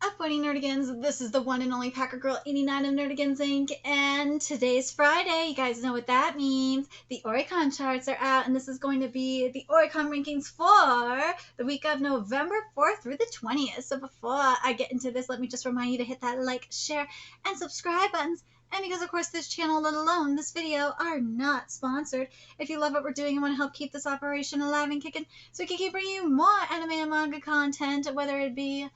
Up-Whiting Nerdigans, this is the one and only Packer Girl 89 of Nerdigans Inc. And today's Friday. You guys know what that means. The Oricon Charts are out, and this is going to be the Oricon rankings for the week of November 4th through the 20th. So before I get into this, let me just remind you to hit that like, share, and subscribe buttons. And because, of course, this channel, let alone this video, are not sponsored. If you love what we're doing and want to help keep this operation alive and kicking, so we can keep bringing you more anime and manga content, whether it be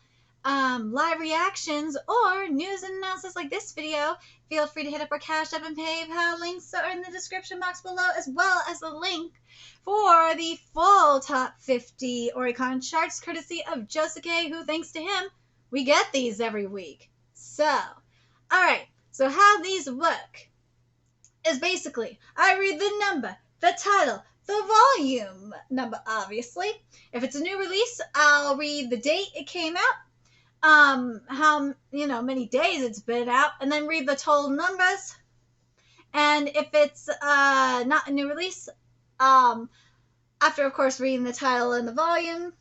live reactions or news and analysis like this video, feel free to hit up our Cash App and PayPal. Links are in the description box below, as well as the link for the full top 50 Oricon charts, courtesy of Keisuke, who, thanks to him, we get these every week. So, alright, so how these work is basically, I read the number, the title, the volume number, obviously. If it's a new release, I'll read the date it came out, how many days it's been out, and then read the total numbers. And if it's not a new release, after of course reading the title and the volume,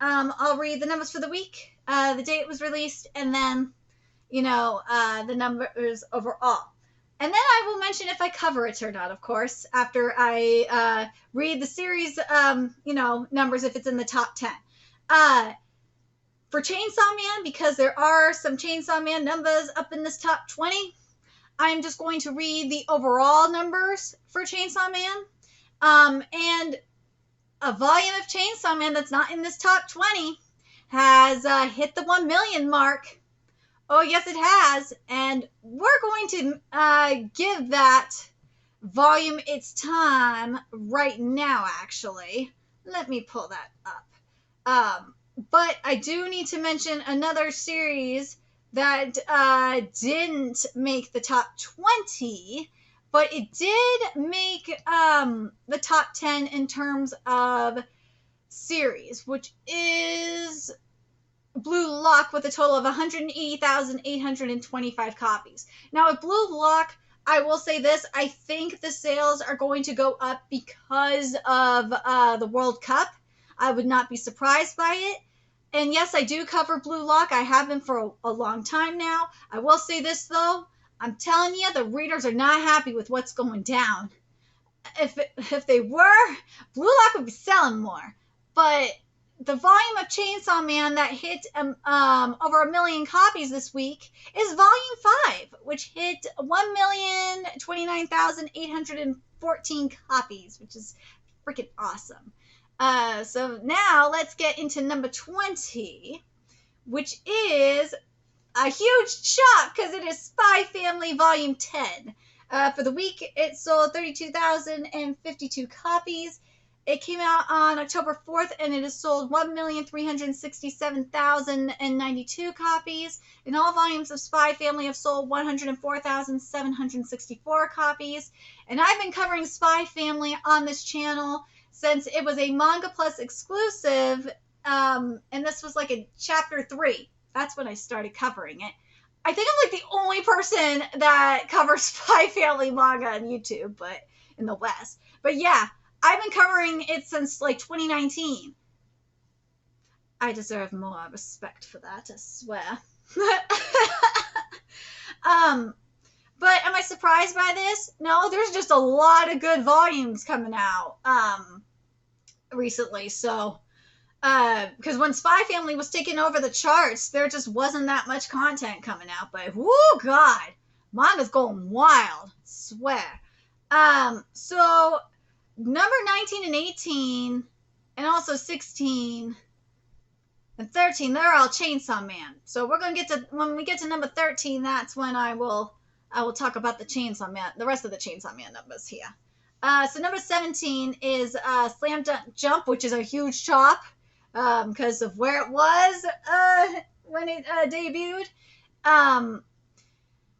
I'll read the numbers for the week, the date it was released, and then the numbers overall. And then I will mention if I cover it or not, of course, after I read the series numbers, if it's in the top 10. For Chainsaw Man, because there are some Chainsaw Man numbers up in this top 20, I'm just going to read the overall numbers for Chainsaw Man. And a volume of Chainsaw Man that's not in this top 20 has hit the 1 million mark. Oh, yes, it has. And we're going to give that volume its time right now, actually. Let me pull that up. But I do need to mention another series that didn't make the top 20, but it did make the top 10 in terms of series, which is Blue Lock, with a total of 180,825 copies. Now, with Blue Lock, I will say this, I think the sales are going to go up because of the World Cup. I would not be surprised by it. And yes, I do cover Blue Lock. I have been for a long time now. I will say this, though. I'm telling you, the readers are not happy with what's going down. If they were, Blue Lock would be selling more. But the volume of Chainsaw Man that hit over 1 million copies this week is Volume 5, which hit 1,029,814 copies, which is freaking awesome. So now let's get into number 20, which is a huge shock because it is Spy Family Volume 10. For the week, it sold 32,052 copies. It came out on October 4th, and it has sold 1,367,092 copies. And all volumes of Spy Family have sold 104,764 copies. And I've been covering Spy Family on this channel since it was a Manga Plus exclusive, and this was like in Chapter 3. That's when I started covering it. I think I'm like the only person that covers Spy Family manga on YouTube, but in the West. But yeah, I've been covering it since like 2019. I deserve more respect for that, I swear. But am I surprised by this? No, there's just a lot of good volumes coming out recently. So, because when Spy Family was taking over the charts, there just wasn't that much content coming out. But, whoo, God, manga's going wild, swear. So, number 19 and 18, and also 16 and 13, they're all Chainsaw Man. So we're going to get to, when we get to number 13, that's when I will talk about the Chainsaw Man, the rest of the Chainsaw Man numbers here. So number 17 is Slam Dunk Jump, which is a huge chop because of where it was when it debuted.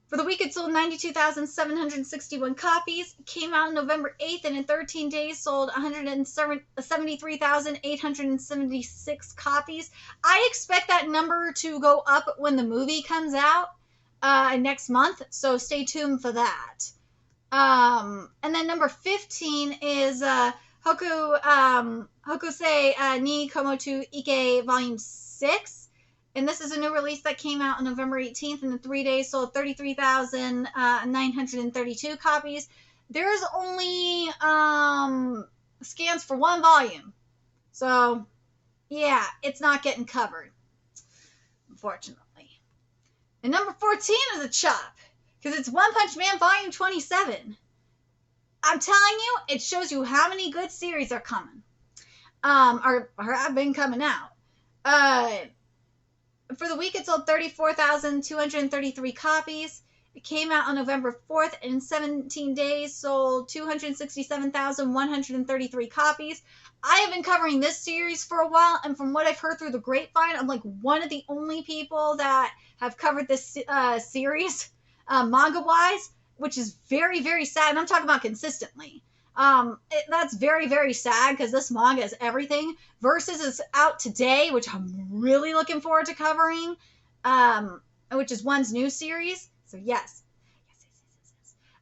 For the week, it sold 92,761 copies. It came out on November 8th, and in 13 days sold 173,876 copies. I expect that number to go up when the movie comes out next month, so stay tuned for that. And then number 15 is Hokusei ni Komoto Ike Volume 6. And this is a new release that came out on November 18th, and in 3 days sold 33,932 copies. There's only scans for one volume. So, yeah, it's not getting covered, unfortunately. And number 14 is a chop, because it's One Punch Man Volume 27. I'm telling you, it shows you how many good series are coming. Or have been coming out. For the week, it sold 34,233 copies. It came out on November 4th, and in 17 days sold 267,133 copies. I have been covering this series for a while, and from what I've heard through the grapevine, I'm like one of the only people that have covered this series manga-wise, which is very, very sad. And I'm talking about consistently. That's very, very sad because this manga is everything. Versus is out today, which I'm really looking forward to covering, which is One's new series. So yes.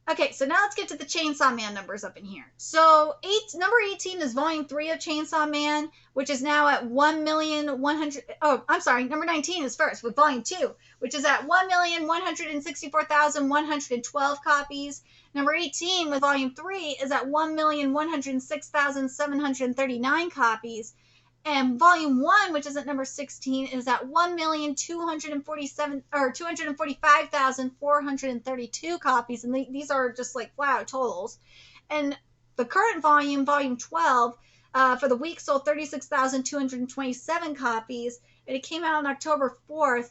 Okay, so now let's get to the Chainsaw Man numbers up in here. So number 18 is Volume 3 of Chainsaw Man, which is now at 1,100,000. Oh, I'm sorry. Number 19 is first with Volume 2, which is at 1,164,112 copies. Number 18 with Volume 3 is at 1,106,739 copies. And Volume 1, which is at number 16, is at 245,432 copies. And these are just like flat out totals. And the current volume, Volume 12, for the week sold 36,227 copies. And it came out on October 4th.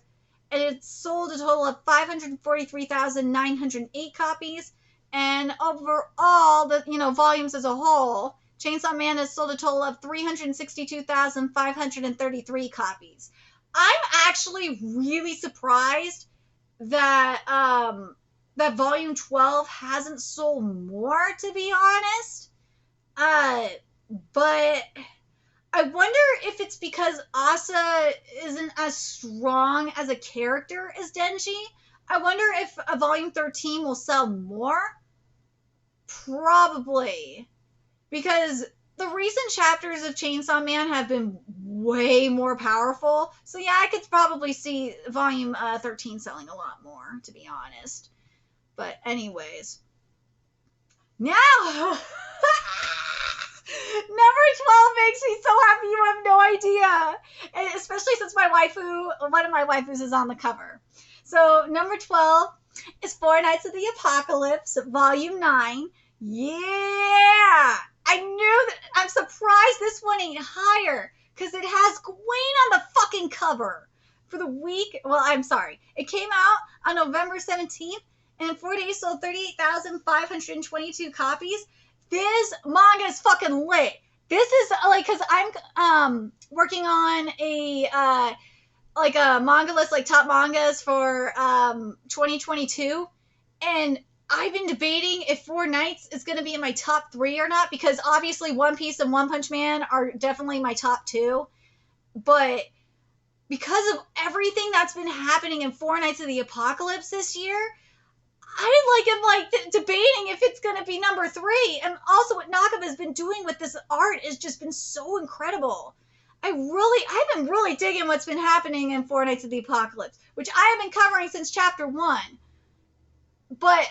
And it sold a total of 543,908 copies. And overall, the volumes as a whole, Chainsaw Man has sold a total of 362,533 copies. I'm actually really surprised that that Volume 12 hasn't sold more, to be honest. But I wonder if it's because Asa isn't as strong as a character as Denji. I wonder if a Volume 13 will sell more. Probably. Because the recent chapters of Chainsaw Man have been way more powerful. So yeah, I could probably see Volume 13 selling a lot more, to be honest. But anyways. Now, number 12 makes me so happy you have no idea. And especially since one of my waifus is on the cover. So number 12 is Four Nights of the Apocalypse, Volume 9. Yeah! I knew that. I'm surprised this one ain't higher because it has Gwen on the fucking cover. For the week, well, I'm sorry. It came out on November 17th and in 4 days sold 38,522 copies. This manga is fucking lit. This is like, because I'm working on a manga list, like top mangas for 2022, and I've been debating if Four Nights is going to be in my top 3 or not, because obviously One Piece and One Punch Man are definitely my top 2. But because of everything that's been happening in Four Nights of the Apocalypse this year, I am debating if it's going to be number 3. And also what Nakaba's been doing with this art has just been so incredible. I've been really digging what's been happening in Four Nights of the Apocalypse, which I have been covering since chapter 1. But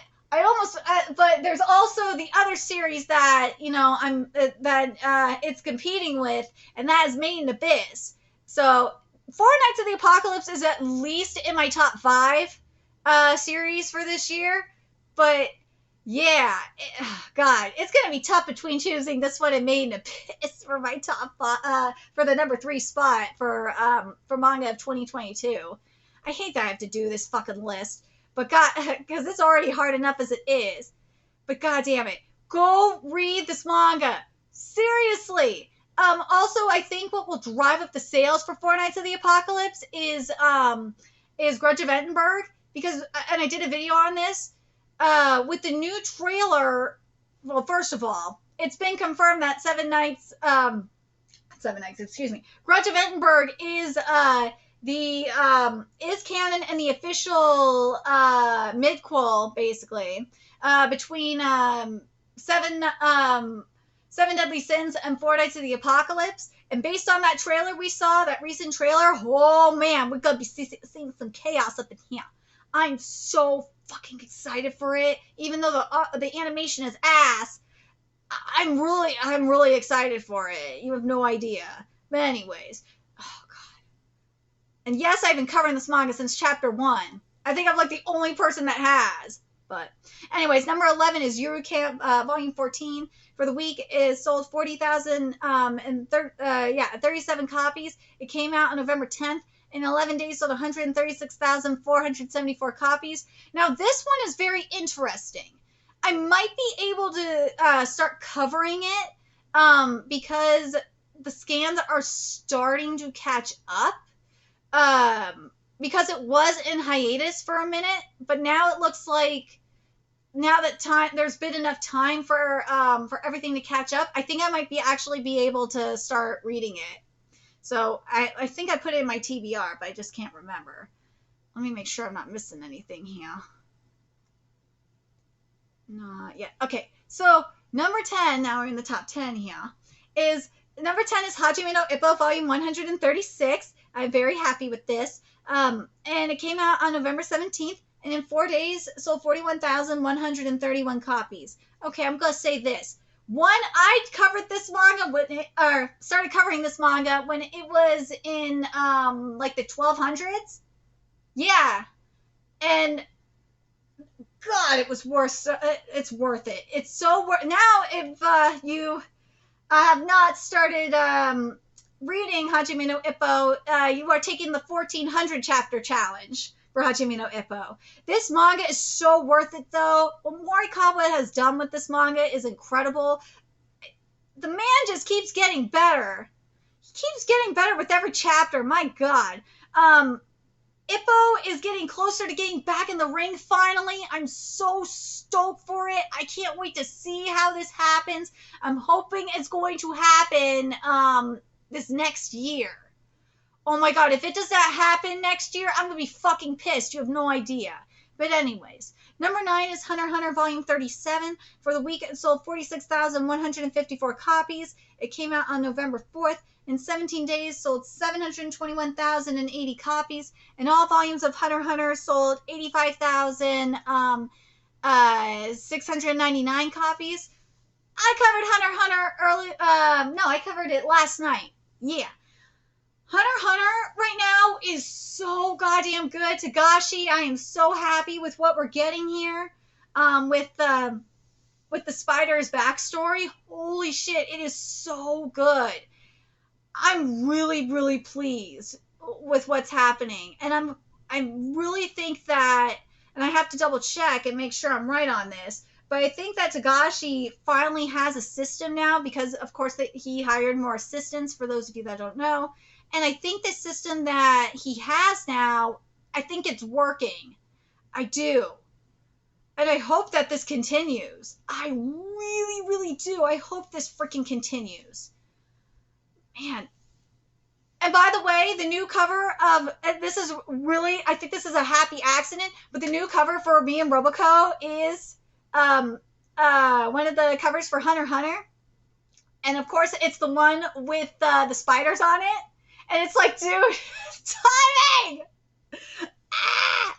but there's also the other series that it's competing with, and that is Made in Abyss. So Four Nights of the Apocalypse is at least in my top 5 series for this year. But yeah, God, it's gonna be tough between choosing this one and Made in Abyss for my top 5, for the number 3 spot for manga of 2022. I hate that I have to do this fucking list. But God, because it's already hard enough as it is. But God damn it, go read this manga. Seriously. Also, I think what will drive up the sales for Four Nights of the Apocalypse is Grudge of Edinburgh, and I did a video on this with the new trailer. Well, first of all, it's been confirmed that Grudge of Edinburgh is is canon and the official midquel, basically, between Seven Deadly Sins and Four Nights of the Apocalypse. And based on that trailer we saw, that recent trailer, oh man, we're going to be seeing some chaos up in here. I'm so fucking excited for it. Even though the animation is ass, I'm really excited for it. You have no idea. But anyways, oh god. And yes, I've been covering this manga since chapter 1. I think I'm like the only person that has. But anyways, number 11 is Yuru Camp Volume 14. For the week is sold 40,000 and 37 copies. It came out on November 10th. In 11 days, sold 136,474 copies. Now, this one is very interesting. I might be able to start covering it because the scans are starting to catch up. Because it was in hiatus for a minute, but now it looks like now that there's been enough time for everything to catch up, I think I might be able to start reading it. So I think I put it in my TBR, but I just can't remember. Let me make sure I'm not missing anything here. Not yet. Okay, so number 10, now we're in the top 10 here, is number 10 is Hajime no Ippo Volume 136. I'm very happy with this. And it came out on November 17th, and in 4 days sold 41,131 copies. Okay, I'm going to say this. One, I covered this manga started covering this manga when it was in like the 1200s. Yeah. And God, it was worth. It's worth it. It's so worth. Now, if you have not started reading Hajime no Ippo, you are taking the 1400 chapter challenge for Hajime no Ippo. This manga is so worth it, though. What Morikawa has done with this manga is incredible. The man just keeps getting better. He keeps getting better with every chapter. My God. Ippo is getting closer to getting back in the ring finally. I'm so stoked for it. I can't wait to see how this happens. I'm hoping it's going to happen this next year. Oh my God, if it does not happen next year, I'm going to be fucking pissed. You have no idea. But anyways, number 9 is Hunter x Hunter Volume 37. For the week, it sold 46,154 copies. It came out on November 4th. In 17 days, sold 721,080 copies. And all volumes of Hunter x Hunter sold 85,699 copies. I covered Hunter x Hunter early. No, I covered it last night. Yeah. Hunter x Hunter right now is so goddamn good. Tagashi, I am so happy with what we're getting here. With the spider's backstory. Holy shit, it is so good. I'm really, really pleased with what's happening. And I really think that, and I have to double check and make sure I'm right on this, but I think that Tagashi finally has a system now because, of course, he hired more assistants, for those of you that don't know. And I think the system that he has now, I think it's working. I do. And I hope that this continues. I really, really do. I hope this freaking continues. Man. And by the way, the new cover of, this is really, I think this is a happy accident, but the new cover for me and Roboco is one of the covers for Hunter x Hunter. And of course, it's the one with the spiders on it. And it's like, dude, timing! Ah!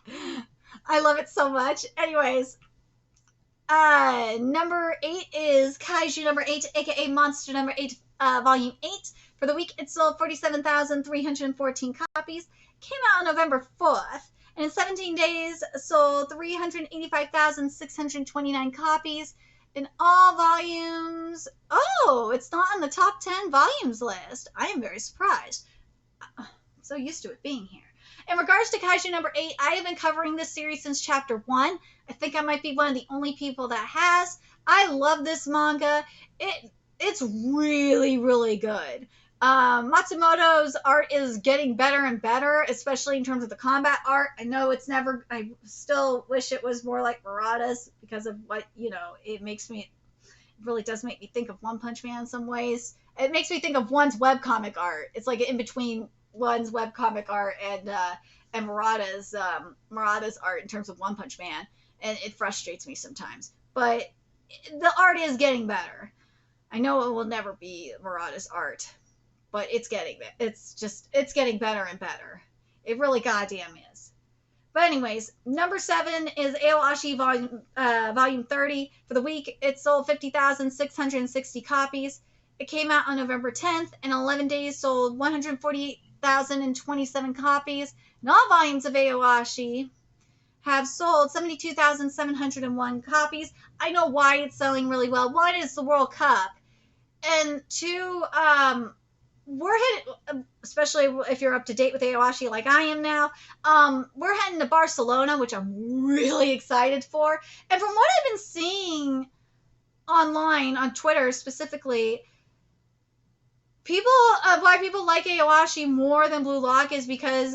I love it so much. Anyways, number 8 is Kaiju number 8, aka Monster number 8, Volume 8. For the week, it sold 47,314 copies. Came out on November 4th. And in 17 days, sold 385,629 copies. In all volumes. Oh, it's not on the top 10 volumes list. I am very surprised. I'm so used to it being here. In regards to Kaiju number 8, I have been covering this series since chapter 1. I think I might be one of the only people that has. I love this manga. It's really, really good. Matsumoto's art is getting better and better, especially in terms of the combat art. I know it's never, I still wish it was more like Murata's because of what, it really does make me think of One Punch Man in some ways. It makes me think of One's webcomic art. It's like in between One's webcomic art and Murata's art in terms of One Punch Man. And it frustrates me sometimes. But the art is getting better. I know it will never be Murata's art, but it's getting it's getting better and better. It really goddamn is. But anyways, number 7 is Aoashi Volume 30. For the week, it sold 50,660 copies. It came out on November 10th, and in 11 days sold 148,027 copies. And all volumes of Aoashi have sold 72,701 copies. I know why it's selling really well. One is the World Cup, and two, we're headed, especially if you're up to date with Aoashi like I am now, we're heading to Barcelona, which I'm really excited for. And from what I've been seeing online, on Twitter specifically, why people like Aoashi more than Blue Lock is because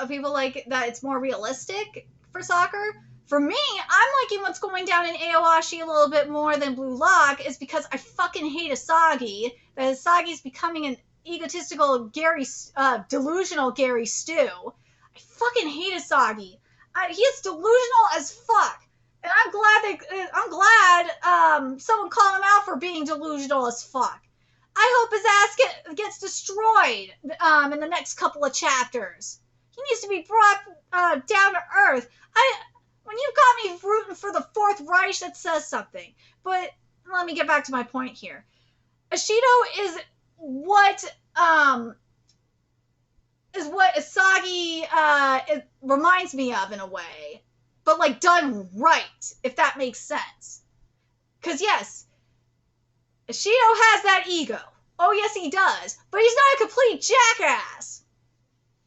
people like that it's more realistic for soccer. For me, I'm liking what's going down in Aoashi a little bit more than Blue Lock is because I fucking hate Asagi. That Asagi's becoming an egotistical delusional Gary Stu. I fucking hate Asagi. He is delusional as fuck. And I'm glad someone called him out for being delusional as fuck. I hope his ass gets destroyed in the next couple of chapters. He needs to be brought down to earth. When you got me rooting for the Fourth Reich, that says something. But let me get back to my point here. Ashido is what Asagi it reminds me of in a way, but like done right, if that makes sense. Because yes, Ashido has that ego. Oh yes, he does. But he's not a complete jackass.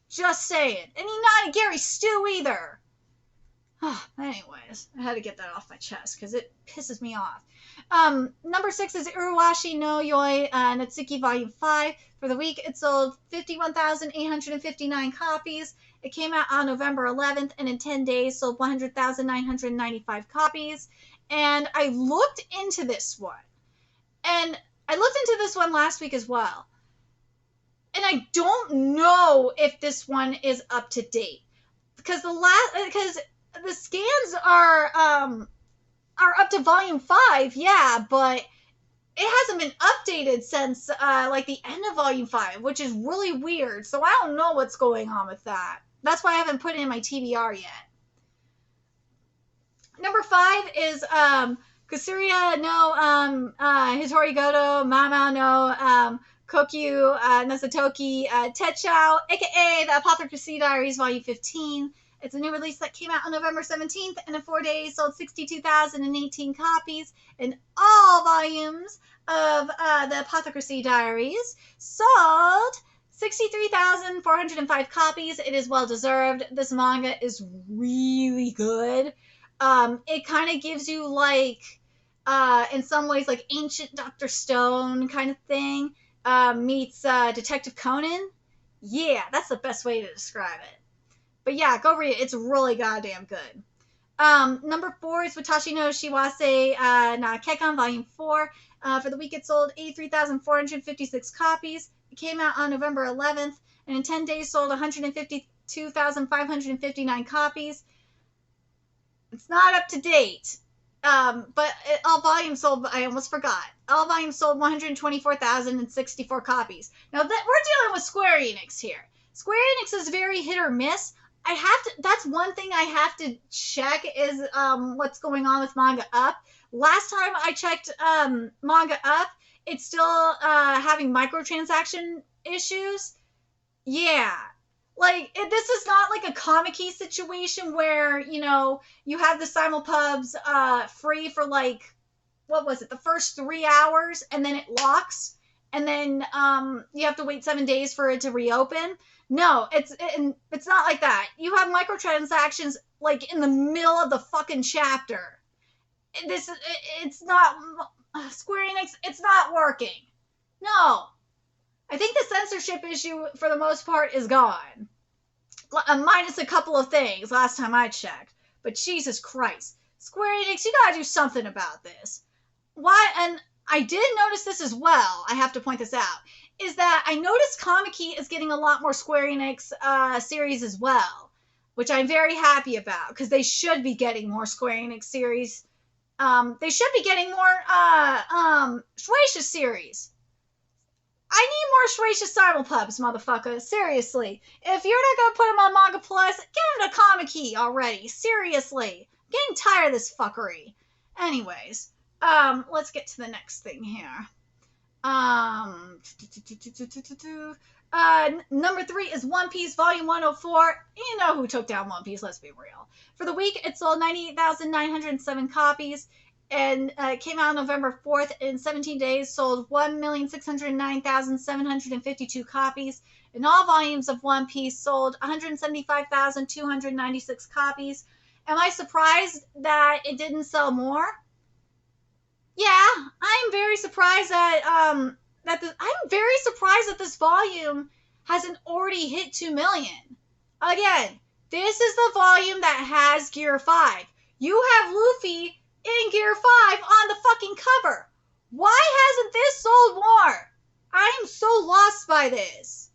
Just saying. And he's not a Gary Stu either. Anyways, I had to get that off my chest because it pisses me off. Number 6 is Uruwashi no Yoi Natsuki Volume 5. For the week, it sold 51,859 copies. It came out on November 11th, and in 10 days sold 100,995 copies. And I looked into this one. And I looked into this one last week as well. And I don't know if this one is up to date. Because the scans are up to Volume 5, yeah, but it hasn't been updated since like the end of Volume 5, which is really weird. So I don't know what's going on with that. That's why I haven't put it in my TBR yet. Number 5 is Kusuria no Hitori Goto Mama no Kokyu Nasatoki Techao, aka The Apothecary Diaries Volume 15. It's a new release that came out on November 17th, and in 4 days sold 62,018 copies. And all volumes of the Apothecary Diaries sold 63,405 copies. It is well deserved. This manga is really good. It kind of gives you like, in some ways, like ancient Dr. Stone kind of thing meets Detective Conan. Yeah, that's the best way to describe it. But yeah, go read it. It's really goddamn good. Number 4 is Watashi no Shiwase na Kekkon Volume 4. For the week, it sold 83,456 copies. It came out on November 11th, and in 10 days sold 152,559 copies. It's not up to date. But all volumes sold, I almost forgot. All volumes sold 124,064 copies. Now, we're dealing with Square Enix here. Square Enix is very hit or miss. That's one thing I have to check is what's going on with Manga Up. Last time I checked Manga Up, it's still having microtransaction issues. Yeah. Like, this is not like a comic-y situation where, you know, you have the simulpubs free for like, what was it, the first 3 hours, and then it locks, and then you have to wait 7 days for it to reopen. No, it's not like that. You have microtransactions like in the middle of the fucking chapter. It's not Square Enix. It's not working. No, I think the censorship issue for the most part is gone, minus a couple of things last time I checked. But Jesus Christ, Square Enix, you gotta do something about this. Why? And I did notice this as well. I have to point this out. Is that I noticed Kamiki is getting a lot more Square Enix series as well, which I'm very happy about because they should be getting more Square Enix series They should be getting more Shueisha series. I need more Shueisha simulpubs, motherfucker. Seriously. If you're not gonna put them on Manga Plus, get them to Comic Key already. Seriously. I'm getting tired of this fuckery. Anyways, let's get to the next thing here. Number 3 is One Piece Volume 104. You know who took down One Piece, let's be real. For the week, it sold 98,907 copies, and it came out November 4th. In 17 days, sold 1,609,752 copies. And all volumes of One Piece sold 175,296 copies. Am I surprised that it didn't sell more? Yeah, I'm very surprised I'm very surprised that this volume hasn't already hit 2 million. Again, this is the volume that has Gear 5. You have Luffy in Gear 5 on the fucking cover. Why hasn't this sold more? I am so lost by this.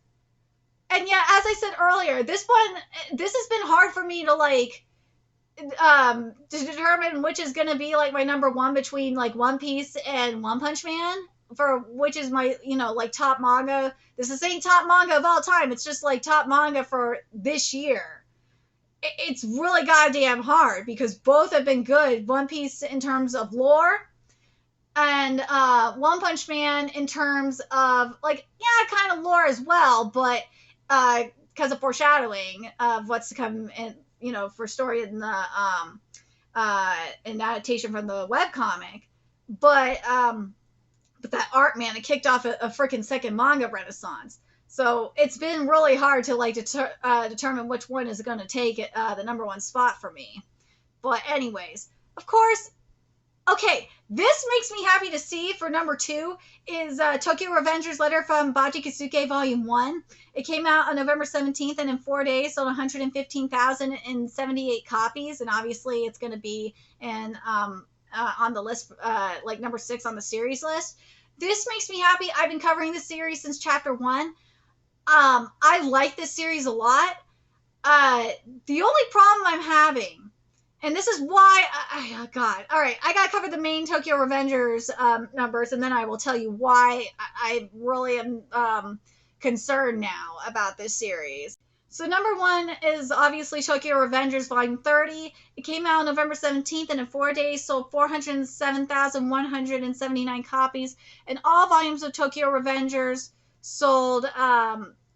And yeah, as I said earlier, this has been hard for me to to determine which is gonna be like my number one between like One Piece and One Punch Man, for which is my like top manga. This is ain't top manga of all time. It's just like top manga for this year. It's really goddamn hard because both have been good. One Piece in terms of lore, and One Punch Man in terms of kind of lore as well, but because of foreshadowing of what's to come in, for story in the an adaptation from the webcomic. But that art, man, it kicked off a freaking second manga renaissance. So it's been really hard to determine which one is going to take the number one spot for me. But anyways, of course, okay, this makes me happy to see for number 2 is Tokyo Revenger's Letter from Baji Keisuke Volume 1. It came out on November 17th, and in 4 days sold 115,078 copies. And obviously it's going to be on the list, number 6 on the series list. This makes me happy. I've been covering this series since chapter 1. I like this series a lot. The only problem I'm having, and this is why, oh God, all right, I gotta cover the main Tokyo Revengers numbers, and then I will tell you why I really am concerned now about this series. So number 1 is obviously Tokyo Revengers Volume 30. It came out on November 17th, and in 4 days sold 407,179 copies. And all volumes of Tokyo Revengers sold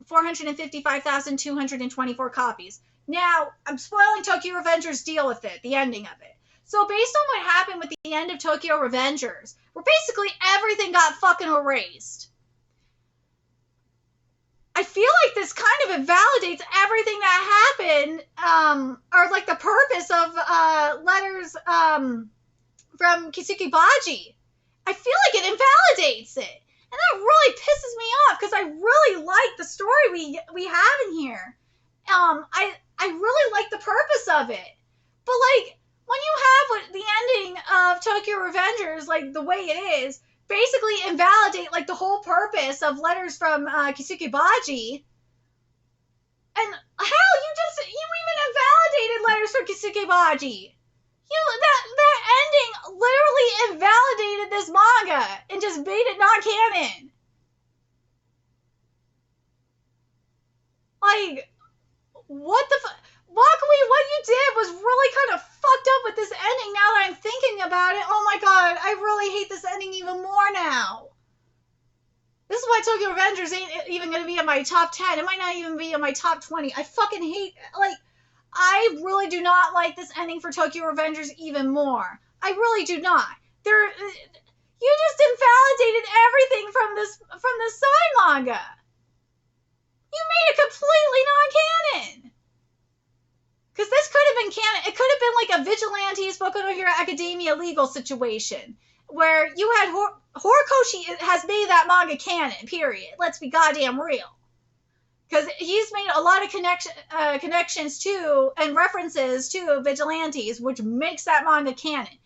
455,224 copies. Now, I'm spoiling Tokyo Revengers, deal with it, the ending of it. So based on what happened with the end of Tokyo Revengers, where basically everything got fucking erased, I feel like this kind of invalidates everything that happened, or like the purpose of letters from Keisuke Baji. I feel like it invalidates it. And that really pisses me off because I really like the story we have in here. I really like the purpose of it. But when you have the ending of Tokyo Revengers the way it is, basically invalidate the whole purpose of letters from Keisuke Baji. And hell, you even invalidated letters from Keisuke Baji. That ending literally invalidated this manga and just made it not canon. What the fuck? Luckily, what you did was really kind of fucked up with this ending now that I'm thinking about it. Oh my god, I really hate this ending even more now. This is why Tokyo Revengers ain't even going to be in my top 10. It might not even be in my top 20. I fucking hate, I really do not like this ending for Tokyo Revengers even more. I really do not. You just invalidated everything from this side manga. You made it completely non-canon. Because this could have been canon. It could have been a Vigilantes Boku no Hero Academia legal situation where you had Horikoshi has made that manga canon, period. Let's be goddamn real. Because he's made a lot of connections to and references to Vigilantes, which makes that manga canon.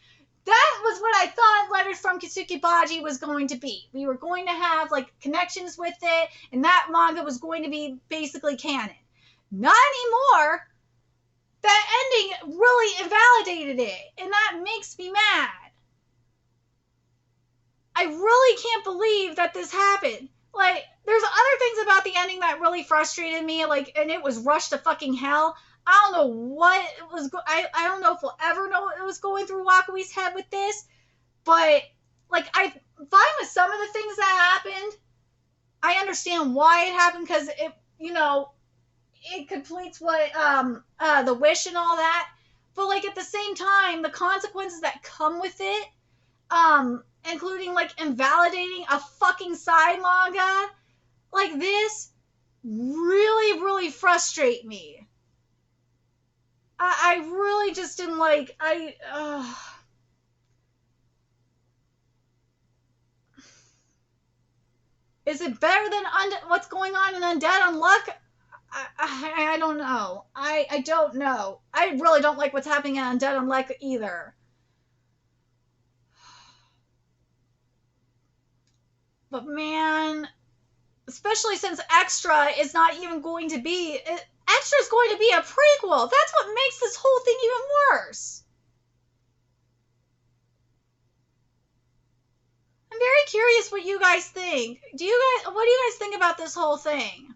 That was what I thought Letters from Keisuke Baji was going to be. We were going to have connections with it, and that manga was going to be basically canon. Not anymore. That ending really invalidated it, and that makes me mad. I really can't believe that this happened. Like, there's other things about the ending that really frustrated me, like, and it was rushed to fucking hell. I don't know what it was. I don't know if we'll ever know what was going through Wakawi's head with this, but like, I'm fine with some of the things that happened. I understand why it happened because it, it completes what the wish and all that. But like at the same time, the consequences that come with it, including like invalidating a fucking side manga like this, really, really frustrate me. I really just didn't like. Is it better than what's going on in Undead Unluck? I don't know. I don't know. I really don't like what's happening in Undead Unluck either. But man, especially since Extra is not even going to be... Extra is going to be a prequel. That's what makes this whole thing even worse. I'm very curious what you guys think. What do you guys think about this whole thing?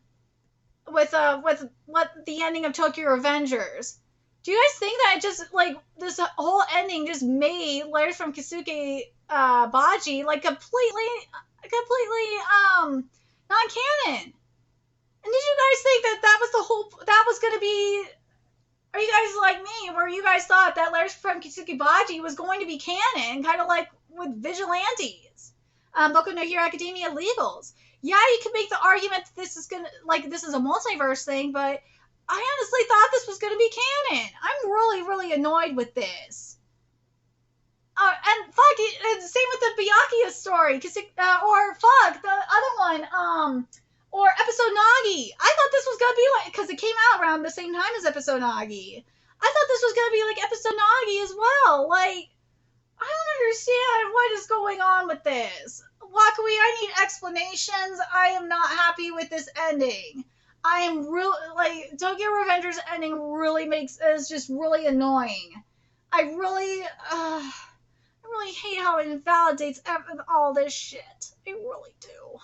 With what the ending of Tokyo Revengers. Do you guys think that it just, like, this whole ending just made letters from Keisuke Baji, like, completely non-canon? And did you guys think that was gonna be, are you guys like me, where you guys thought that letters from Keisuke Baji was going to be canon, kind of like with Vigilantes, Boku no Hero Academia Legals? Yeah, you can make the argument that this is a multiverse thing, but I honestly thought this was gonna be canon. I'm really, really annoyed with this. And fuck it, same with the Byakuya story, or fuck, the other one, or Episode Nagi. I thought this was gonna be like, because it came out around the same time as Episode Nagi. I thought this was gonna be like Episode Nagi as well. Like, I don't understand what is going on with this. Wakawi, I need explanations. I am not happy with this ending. I am real, like, Tokyo Revengers ending really is just really annoying. I really hate how it invalidates all this shit. I really do.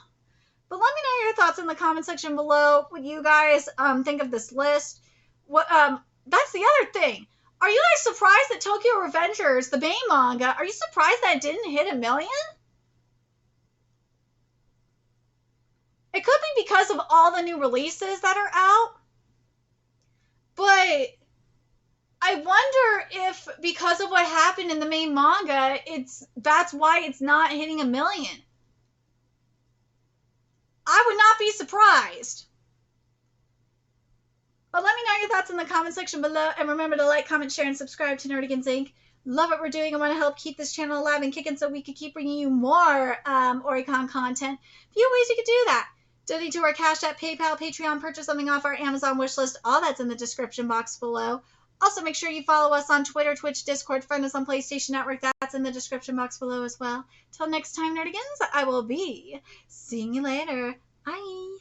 But let me know your thoughts in the comment section below. What you guys think of this list? That's the other thing. Are you guys surprised that Tokyo Revengers, the main manga, are you surprised that it didn't hit 1 million? It could be because of all the new releases that are out. But I wonder if because of what happened in the main manga, that's why it's not hitting 1 million. I would not be surprised. But let me know your thoughts in the comment section below. And remember to like, comment, share, and subscribe to Nerdigans Inc. Love what we're doing and want to help keep this channel alive and kicking so we can keep bringing you more Oricon content. A few ways you could do that. Donate to our Cash App, PayPal, Patreon, purchase something off our Amazon wishlist. All that's in the description box below. Also, make sure you follow us on Twitter, Twitch, Discord, friend us on PlayStation Network. That's in the description box below as well. Till next time, Nerdigans, I will be seeing you later. Bye.